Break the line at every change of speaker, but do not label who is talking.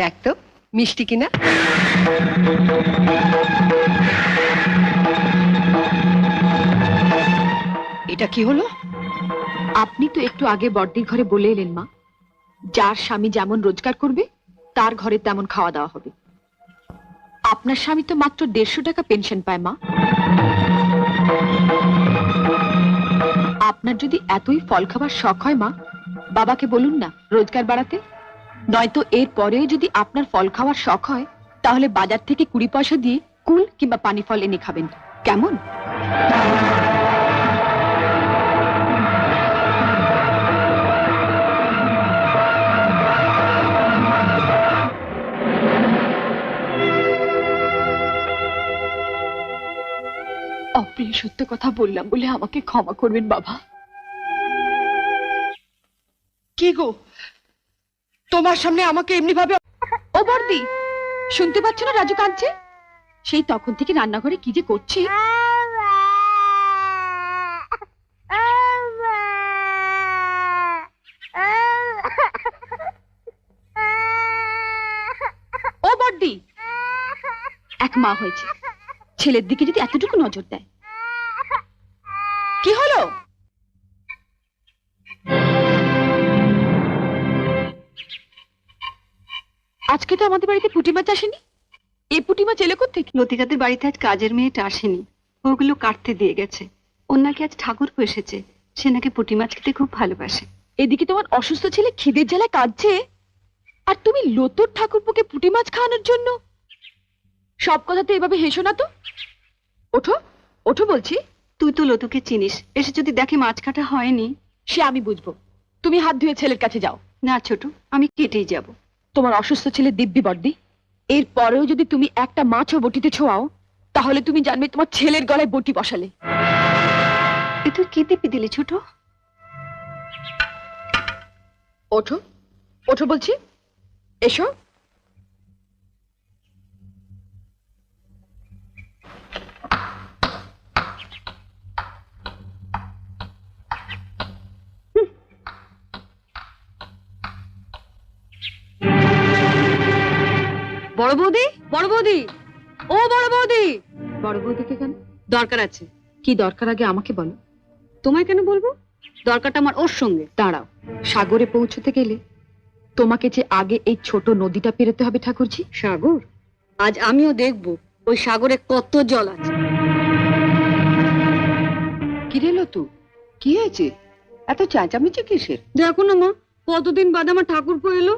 দেখ তো মিষ্টি কিনা।
এটা কি হলো? আপনি তো একটু আগে বড়দির ঘরে বলে এলেন মা, যার স্বামী যেমন রোজগার করবে তার ঘরে তেমন খাওয়া দাওয়া হবে। আপনার স্বামী তো মাত্র 150 টাকা পেনশন পায় মা। আপনার যদি এতই ফল খাবার শখ হয় মা, বাবাকে বলুন না রোজগার বাড়াতে। নয়তো এর পরেও যদি আপনার ফল খাওয়ার শখ হয়, তাহলে বাজার থেকে 20 পয়সা দিয়ে কুল কিংবা পানি ফল এনে খাবেন, কেমন? অপ্রিয় সত্য কথা বললাম বলে আমাকে ক্ষমা করবেন বাবা।
কি গো, তোমার সামনে আমাকে এমনি ভাবে?
ও বর্দি, শুনতে পাচ্ছ না রাজু কাঁদছে? সেই তখন থেকে রান্নাঘরে কি যে করছে। ও বর্দি, এক মা হয়েছে, ছেলের দিকে যদি এতটুকু নজর দেয়। কি হলো? আজকে তো আমাদের বাড়িতে পুঁটি মাছ আসেনি। এই পুঁটি মাছ এলো কোত্থেকে?
লতিকাদের বাড়িতে আজ কাজের মেয়েটা আসেনি, ওগুলো কাটতে দিয়ে গেছে। ওর নাকি আজ ঠাকুরপো এসেছে, সে নাকি পুঁটি মাছ খেতে খুব ভালোবাসে।
এদিকে তোমার অসুস্থ ছেলে খিদের জ্বালায় কাঁদছে, আর তুমি লতুর ঠাকুরপোকে পুঁটি মাছ খাওয়ানোর জন্য। সব কথাতে এভাবে হেসো না তো। ওঠো ওঠো বলছি।
তুই তো লতুকে চিনিস, এসে যদি দেখে মাছ কাটা হয়নি।
সে আমি বুঝবো, তুমি হাত ধুয়ে ছেলের কাছে যাও।
না ছোট, আমি কেটেই যাব।
তোমার অসুস্থ ছেলে দিব্যি বর্দি, এর পরেও যদি তুমি একটা মাছও বটিতে ছোঁয়াও, তাহলে তুমি জানবে তোমার ছেলের গলায় বটি বসালে।
এ তুই কি দিবি দিলি ছোট?
ওঠো ওঠো বলছি, এসো।
বড় বৌদি, বড় বৌদি, ও বড় বৌদি।
বড় বৌদিকে কেন?
দরকার আছে।
কি দরকার আগে আমাকে বলো।
তোমায় কেন বলবো? দরকারটা আমার ওর সঙ্গে।
দাঁড়াও, সাগরে পৌঁছতে গেলে তোমাকে যে আগে এই ছোট নদীটা পেরোতে হবে ঠাকুরজি।
সাগর? আজ আমিও দেখব ওই সাগরে কত জল আছে।
কি রে লতু, কি হয়েছে? এত চেঁচামেচি কিসের?
দেখো না মা, কতদিন বাদে আমার ঠাকুরপো এলো।